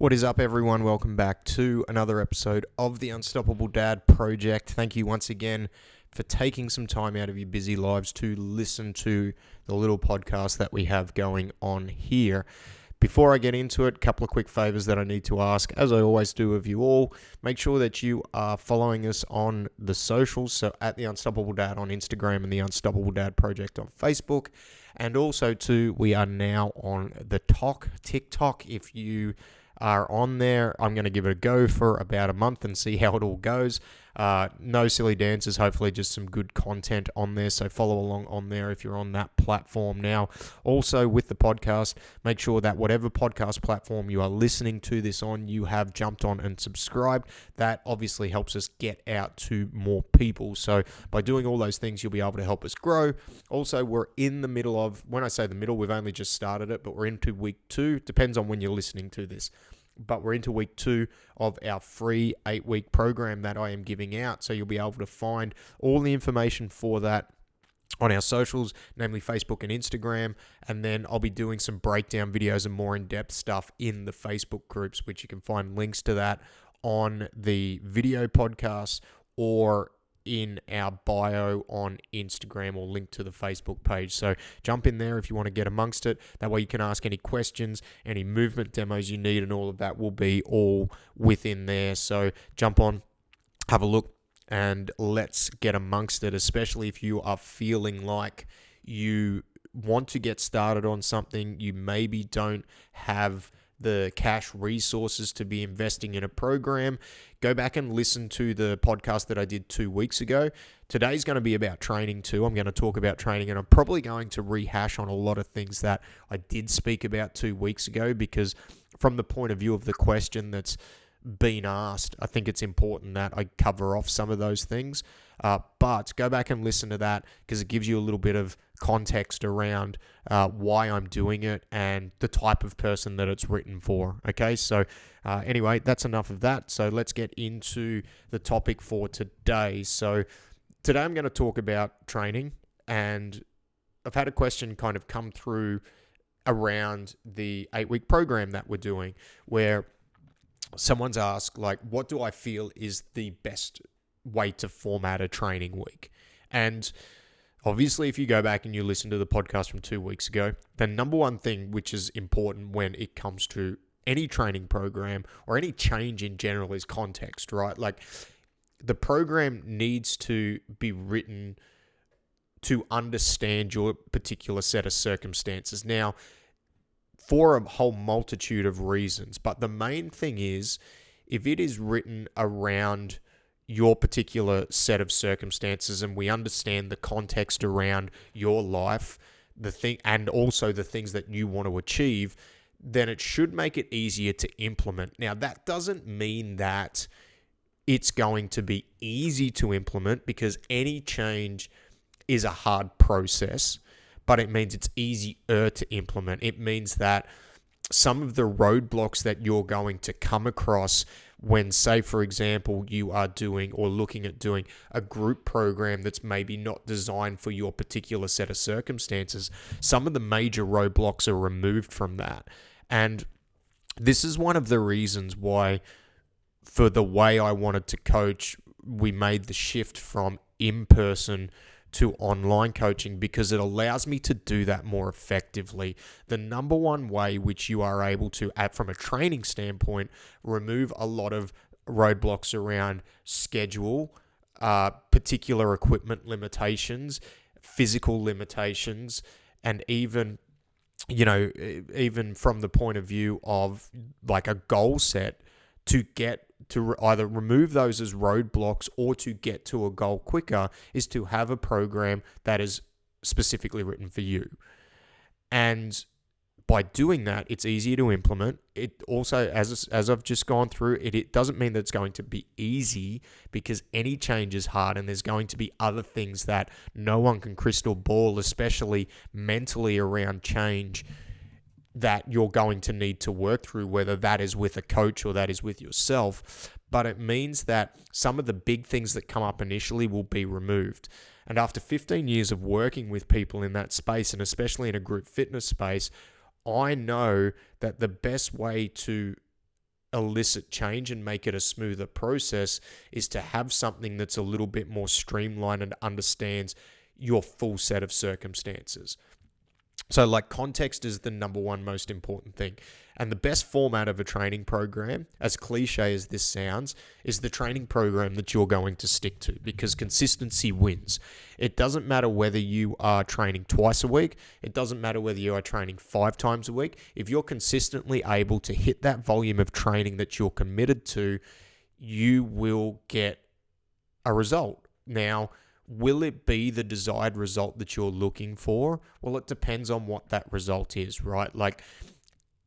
What is up, everyone? Welcome back to another episode of the Unstoppable Dad Project. Thank you once again for taking some time out of your busy lives to listen to the little podcast that we have going on here. Before I get into it, a couple of quick favors that I need to ask, as I always do of you all. Make sure that you are following us on the socials, so at the Unstoppable Dad on Instagram and the Unstoppable Dad Project on Facebook. And also, too, we are now on the TikTok. If you are on there, I'm going to give it a go for about a month and see how it all goes. No silly dances, hopefully just some good content on there, so follow along on there if you're on that platform now. Also, with the podcast, make sure that whatever podcast platform you are listening to this on, you have jumped on and subscribed. That obviously helps us get out to more people, so by doing all those things, you'll be able to help us grow. Also, we're in the middle of, when I say the middle, we've only just started it, but we're into week 2, depends on when you're listening to this. But we're into week 2 of our free 8-week program that I am giving out. So you'll be able to find all the information for that on our socials, namely Facebook and Instagram. And then I'll be doing some breakdown videos and more in-depth stuff in the Facebook groups, which you can find links to that on the video podcast or in our bio on Instagram or link to the Facebook page. So jump in there if you want to get amongst it. That way you can ask any questions, any movement demos you need, and all of that will be all within there. So jump on, have a look, and let's get amongst it, especially if you are feeling like you want to get started on something, you maybe don't have the cash resources to be investing in a program. Go back and listen to the podcast that I did 2 weeks ago. Today's going to be about training too. I'm going to talk about training, and I'm probably going to rehash on a lot of things that I did speak about 2 weeks ago, because from the point of view of the question that's been asked, I think it's important that I cover off some of those things. But go back and listen to that, because it gives you a little bit of context around why I'm doing it and the type of person that it's written for. Okay, so anyway, that's enough of that. So let's get into the topic for today. So today I'm going to talk about training, and I've had a question kind of come through around the 8-week program that we're doing, where someone's asked, like, what do I feel is the best way to format a training week? And obviously, if you go back and you listen to the podcast from 2 weeks ago, the number one thing which is important when it comes to any training program or any change in general is context, right? Like, the program needs to be written to understand your particular set of circumstances. Now, for a whole multitude of reasons, but the main thing is, if it is written around your particular set of circumstances and we understand the context around your life, the thing, and also the things that you want to achieve, then it should make it easier to implement. Now, that doesn't mean that it's going to be easy to implement, because any change is a hard process, but it means it's easier to implement. It means that some of the roadblocks that you're going to come across when, say, for example, you are doing or looking at doing a group program that's maybe not designed for your particular set of circumstances, some of the major roadblocks are removed from that. And this is one of the reasons why, for the way I wanted to coach, we made the shift from in-person to online coaching, because it allows me to do that more effectively. The number one way which you are able to, from a training standpoint, remove a lot of roadblocks around schedule, particular equipment limitations, physical limitations, and even from the point of view of like a goal set, to get to either remove those as roadblocks or to get to a goal quicker, is to have a program that is specifically written for you. And by doing that, it's easier to implement. It also, as I've just gone through, it doesn't mean that it's going to be easy, because any change is hard, and there's going to be other things that no one can crystal ball, especially mentally around change, that you're going to need to work through, whether that is with a coach or that is with yourself. But it means that some of the big things that come up initially will be removed. And after 15 years of working with people in that space, and especially in a group fitness space, I know that the best way to elicit change and make it a smoother process is to have something that's a little bit more streamlined and understands your full set of circumstances. So like context is the number one most important thing. And the best format of a training program, as cliche as this sounds, is the training program that you're going to stick to, because consistency wins. It doesn't matter whether you are training twice a week. It doesn't matter whether you are training 5 times a week. If you're consistently able to hit that volume of training that you're committed to, you will get a result. Now, will it be the desired result that you're looking for? Well, it depends on what that result is, right? Like,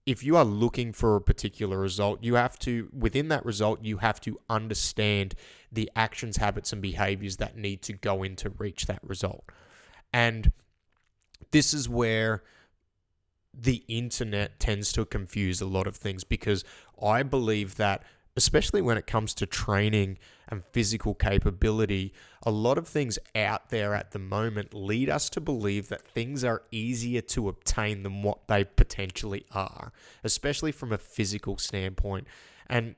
if you are looking for a particular result, you have to, within that result, you have to understand the actions, habits, and behaviors that need to go in to reach that result. And this is where the internet tends to confuse a lot of things, because I believe that, especially when it comes to training and physical capability, a lot of things out there at the moment lead us to believe that things are easier to obtain than what they potentially are, especially from a physical standpoint. And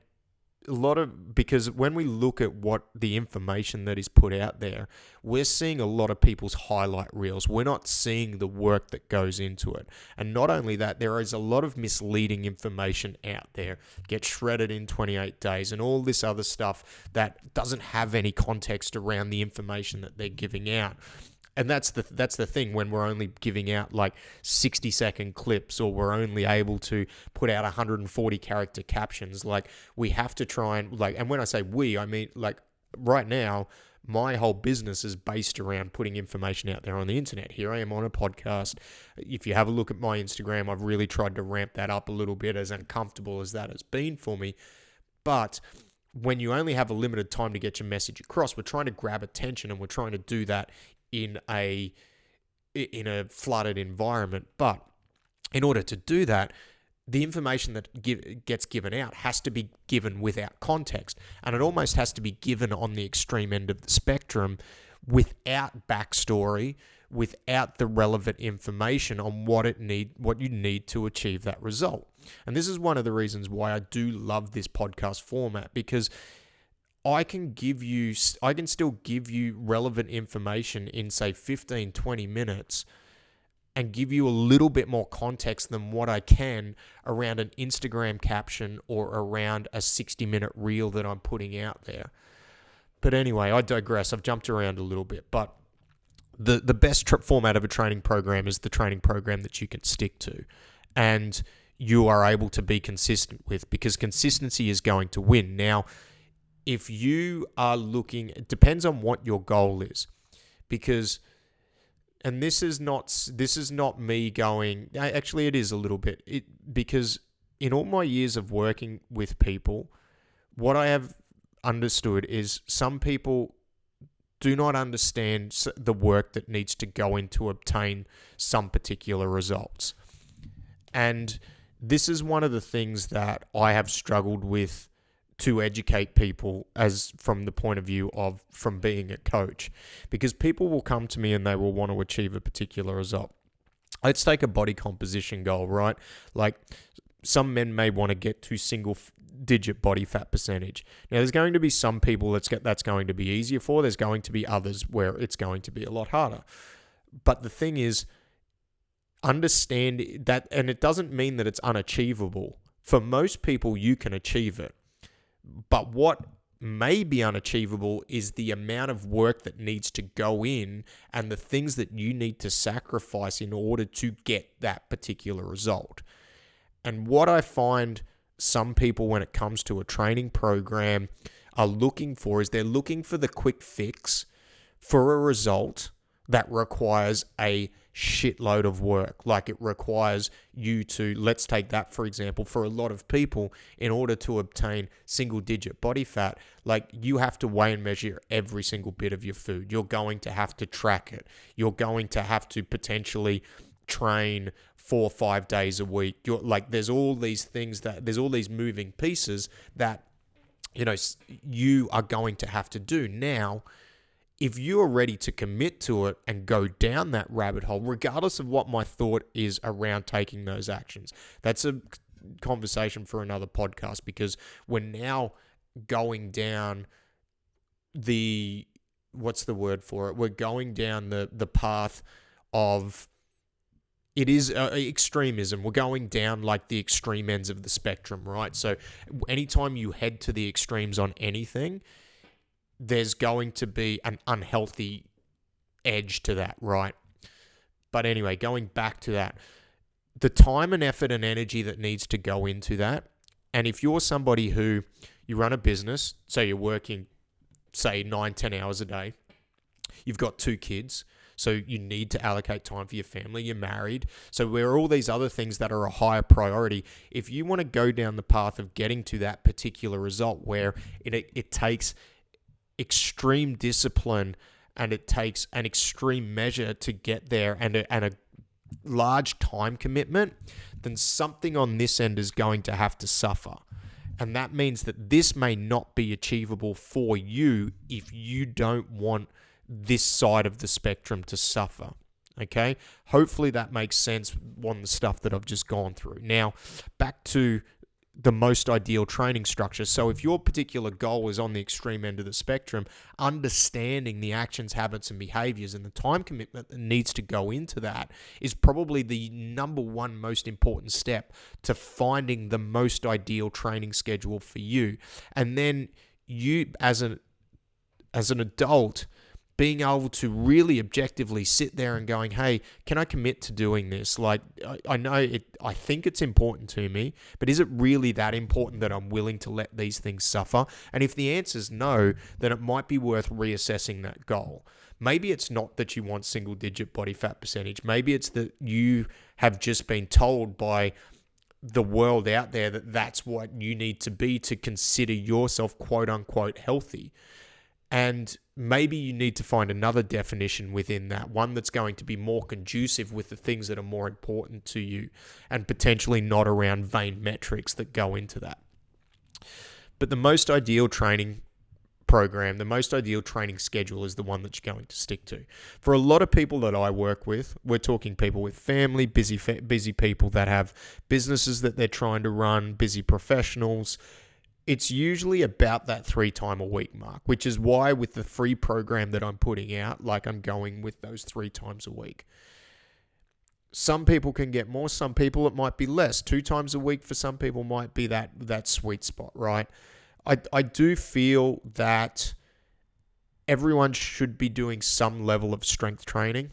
because when we look at what the information that is put out there, we're seeing a lot of people's highlight reels. We're not seeing the work that goes into it. And not only that, there is a lot of misleading information out there. Get shredded in 28 days and all this other stuff that doesn't have any context around the information that they're giving out. And that's the thing, when we're only giving out like 60-second clips, or we're only able to put out 140 character captions. Like, we have to try and when I say we, I mean, like, right now, my whole business is based around putting information out there on the internet. Here I am on a podcast. If you have a look at my Instagram, I've really tried to ramp that up a little bit, as uncomfortable as that has been for me. But when you only have a limited time to get your message across, we're trying to grab attention, and we're trying to do that in a flooded environment. But in order to do that, the information that gets given out has to be given without context, and it almost has to be given on the extreme end of the spectrum, without backstory, without the relevant information on what you need to achieve that result. And this is one of the reasons why I do love this podcast format, because I can still give you relevant information in, say, 15, 20 minutes, and give you a little bit more context than what I can around an Instagram caption or around a 60-minute reel that I'm putting out there. But anyway, I digress. I've jumped around a little bit. But the best format of a training program is the training program that you can stick to and you are able to be consistent with, because consistency is going to win. Now, if you are looking, it depends on what your goal is, because, and this is not me going, actually it is a little bit, because in all my years of working with people, what I have understood is some people do not understand the work that needs to go in to obtain some particular results. And this is one of the things that I have struggled with to educate people, as from the point of view of from being a coach, because people will come to me and they will want to achieve a particular result. Let's take a body composition goal, right? Like, some men may want to get to single-digit body fat percentage. Now, there's going to be some people that's going to be easier for. There's going to be others where it's going to be a lot harder. But the thing is, understand that, and it doesn't mean that it's unachievable. For most people, you can achieve it. But what may be unachievable is the amount of work that needs to go in and the things that you need to sacrifice in order to get that particular result. And what I find some people, when it comes to a training program, are looking for is they're looking for the quick fix for a result that requires a shitload of work. Like, it requires you to, let's take that for example, for a lot of people, in order to obtain single-digit body fat, like, you have to weigh and measure every single bit of your food. You're going to have to track it. You're going to have to potentially train 4 or 5 days a week. There's all these moving pieces that, you are going to have to do. Now, if you are ready to commit to it and go down that rabbit hole, regardless of what my thought is around taking those actions, that's conversation for another podcast, because we're now going down the, what's the word for it? We're going down the path of, it is extremism. We're going down like the extreme ends of the spectrum, right? So anytime you head to the extremes on anything, there's going to be an unhealthy edge to that, right? But anyway, going back to that, the time and effort and energy that needs to go into that, and if you're somebody who, you run a business, so you're working, say, 9-10 hours a day, you've got 2 kids, so you need to allocate time for your family, you're married, so there are all these other things that are a higher priority. If you want to go down the path of getting to that particular result where it takes extreme discipline and it takes an extreme measure to get there, and a large time commitment, then something on this end is going to have to suffer. And that means that this may not be achievable for you if you don't want this side of the spectrum to suffer. Okay? Hopefully that makes sense on the stuff that I've just gone through. Now, back to the most ideal training structure. So if your particular goal is on the extreme end of the spectrum, understanding the actions, habits, and behaviors and the time commitment that needs to go into that is probably the number one most important step to finding the most ideal training schedule for you. And then you, as an adult, being able to really objectively sit there and going, hey, can I commit to doing this? Like, I know I think it's important to me, but is it really that important that I'm willing to let these things suffer? And if the answer is no, then it might be worth reassessing that goal. Maybe it's not that you want single-digit body fat percentage. Maybe it's that you have just been told by the world out there that that's what you need to be to consider yourself quote-unquote healthy. And maybe you need to find another definition within that, one that's going to be more conducive with the things that are more important to you and potentially not around vain metrics that go into that. But the most ideal training program, the most ideal training schedule is the one that you're going to stick to. For a lot of people that I work with, we're talking people with family, busy people that have businesses that they're trying to run, busy professionals. It's usually about that 3 times a week mark, which is why with the free program that I'm putting out, like I'm going with those 3 times a week. Some people can get more, some people it might be less. 2 times a week for some people might be that sweet spot, right? I do feel that everyone should be doing some level of strength training.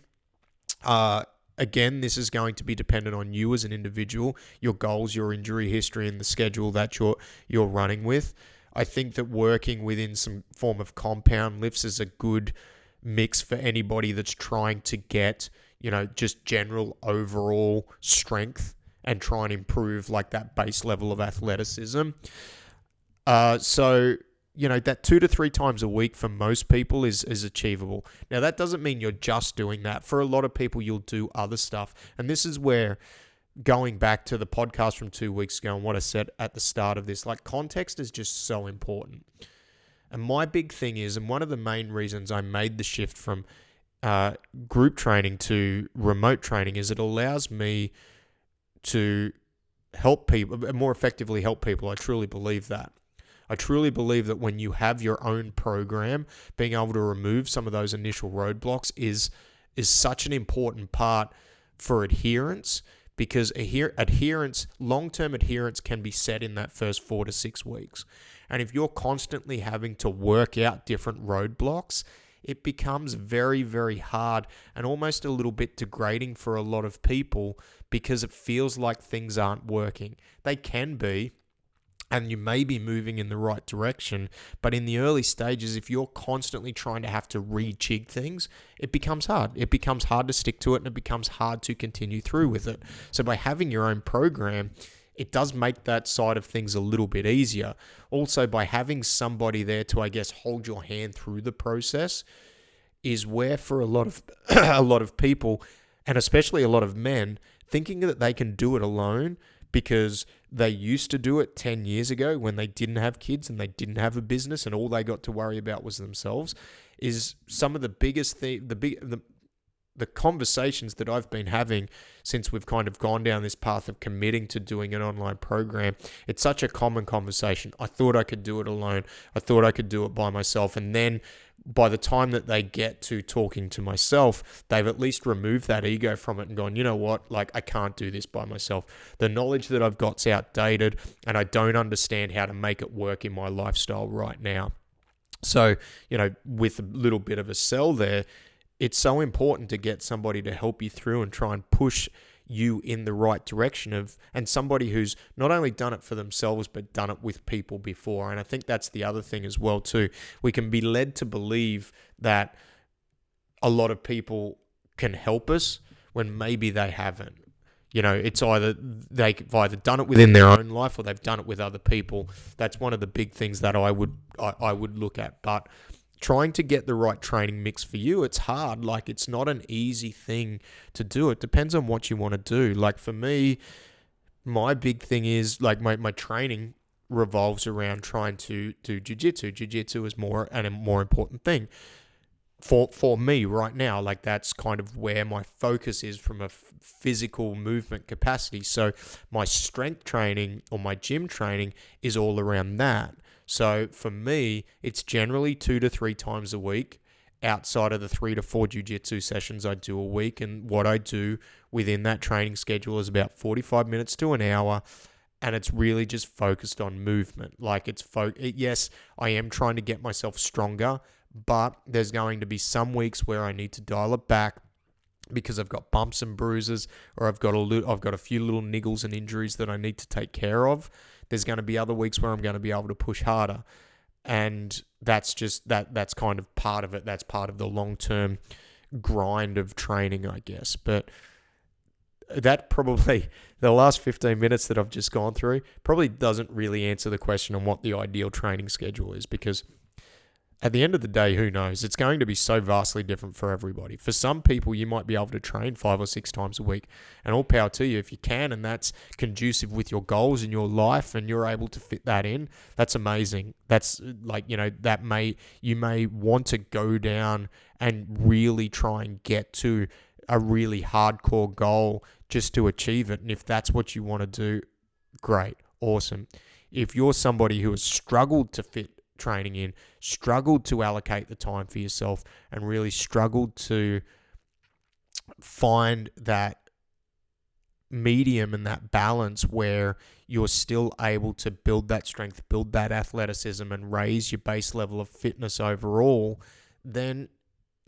Again, this is going to be dependent on you as an individual, your goals, your injury history, and the schedule that you're running with. I think that working within some form of compound lifts is a good mix for anybody that's trying to get, just general overall strength and try and improve like that base level of athleticism. That 2 to 3 times a week for most people is achievable. Now, that doesn't mean you're just doing that. For a lot of people, you'll do other stuff. And this is where, going back to the podcast from 2 weeks ago and what I said at the start of this, like, context is just so important. And my big thing is, and one of the main reasons I made the shift from group training to remote training is it allows me to help people, more effectively help people. I truly believe that. I truly believe that when you have your own program, being able to remove some of those initial roadblocks is such an important part for adherence, because long-term adherence can be set in that first 4 to 6 weeks. And if you're constantly having to work out different roadblocks, it becomes very, very hard and almost a little bit degrading for a lot of people, because it feels like things aren't working. They can be, and you may be moving in the right direction, but in the early stages, if you're constantly trying to have to rejig things, it becomes hard. It becomes hard to stick to it, and it becomes hard to continue through with it. So by having your own program, it does make that side of things a little bit easier. Also, by having somebody there to, I guess, hold your hand through the process is where, for a lot of people, and especially a lot of men, thinking that they can do it alone because they used to do it 10 years ago when they didn't have kids and they didn't have a business and all they got to worry about was themselves, is some of the biggest thing, the conversations that I've been having since we've kind of gone down this path of committing to doing an online program, it's such a common conversation. I thought I could do it alone. I thought I could do it by myself. And then by the time that they get to talking to myself, they've at least removed that ego from it and gone, you know what, like I can't do this by myself. The knowledge that I've got's outdated and I don't understand how to make it work in my lifestyle right now. So, with a little bit of a sell there, it's so important to get somebody to help you through and try and push you in the right direction and somebody who's not only done it for themselves, but done it with people before. And I think that's the other thing as well too. We can be led to believe that a lot of people can help us when maybe they haven't. It's either they've either done it within their own life or they've done it with other people. That's one of the big things that I would look at. But trying to get the right training mix for you, it's hard. Like, it's not an easy thing to do. It depends on what you want to do. Like, for me, my big thing is, like, my training revolves around trying to do jiu-jitsu. Jiu-jitsu is a more important thing. For me right now, like, that's kind of where my focus is from a physical movement capacity. So my strength training or my gym training is all around that. So for me, it's generally 2 to 3 times a week outside of the 3 to 4 jiu-jitsu sessions I do a week. And what I do within that training schedule is about 45 minutes to an hour. And it's really just focused on movement. Like, yes, I am trying to get myself stronger, but there's going to be some weeks where I need to dial it back because I've got bumps and bruises, or I've got a few little niggles and injuries that I need to take care of. There's going to be other weeks where I'm going to be able to push harder. And that's just that's kind of part of it. That's part of the long-term grind of training, I guess. But that probably, the last 15 minutes that I've just gone through, probably doesn't really answer the question on what the ideal training schedule is, because at the end of the day, who knows? It's going to be so vastly different for everybody. For some people, you might be able to train 5 or 6 times a week, and all power to you if you can, and that's conducive with your goals in your life, and you're able to fit that in. That's amazing. That's like, you may want to go down and really try and get to a really hardcore goal just to achieve it. And if that's what you want to do, great, awesome. If you're somebody who has struggled to fit training in, struggled to allocate the time for yourself, and really struggled to find that medium and that balance where you're still able to build that strength, build that athleticism, and raise your base level of fitness overall, then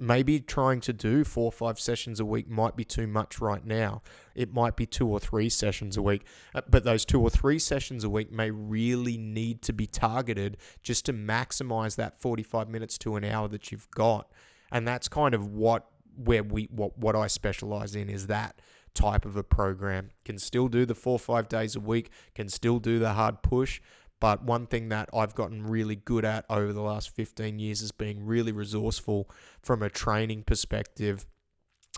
maybe trying to do 4 or 5 sessions a week might be too much right now. It might be 2 or 3 sessions a week, but those 2 or 3 sessions a week may really need to be targeted just to maximize that 45 minutes to an hour that you've got. And that's kind of what I specialize in, is that type of a program. Can still do the 4 or 5 days a week, can still do the hard push. But one thing that I've gotten really good at over the last 15 years is being really resourceful from a training perspective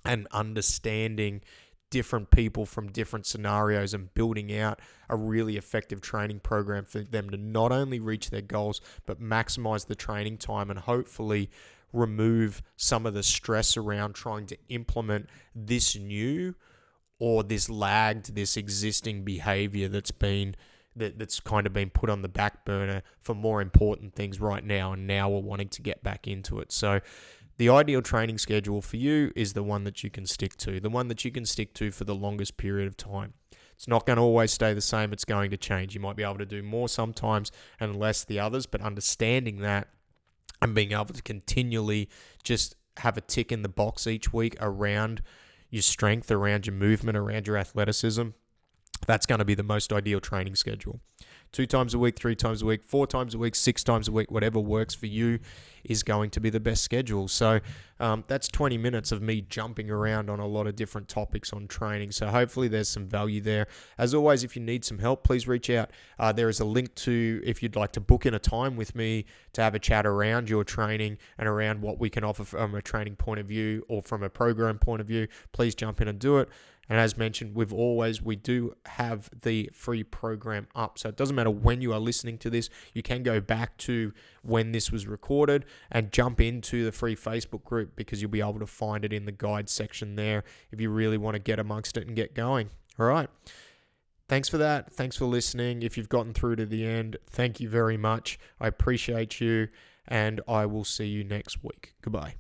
and understanding different people from different scenarios and building out a really effective training program for them to not only reach their goals, but maximize the training time and hopefully remove some of the stress around trying to implement this new or this existing behavior that's kind of been put on the back burner for more important things right now, and now we're wanting to get back into it. So the ideal training schedule for you is the one that you can stick to, the one that you can stick to for the longest period of time. It's not going to always stay the same. It's going to change. You might be able to do more sometimes and less the others, but understanding that and being able to continually just have a tick in the box each week around your strength, around your movement, around your athleticism, that's going to be the most ideal training schedule. 2 times a week, 3 times a week, 4 times a week, 6 times a week, whatever works for you is going to be the best schedule. So that's 20 minutes of me jumping around on a lot of different topics on training. So hopefully there's some value there. As always, if you need some help, please reach out. There is a link to, if you'd like to book in a time with me to have a chat around your training and around what we can offer from a training point of view or from a program point of view, please jump in and do it. And as mentioned, we do have the free program up. So it doesn't matter when you are listening to this, you can go back to when this was recorded and jump into the free Facebook group, because you'll be able to find it in the guide section there if you really want to get amongst it and get going. All right. Thanks for that. Thanks for listening. If you've gotten through to the end, thank you very much. I appreciate you, and I will see you next week. Goodbye.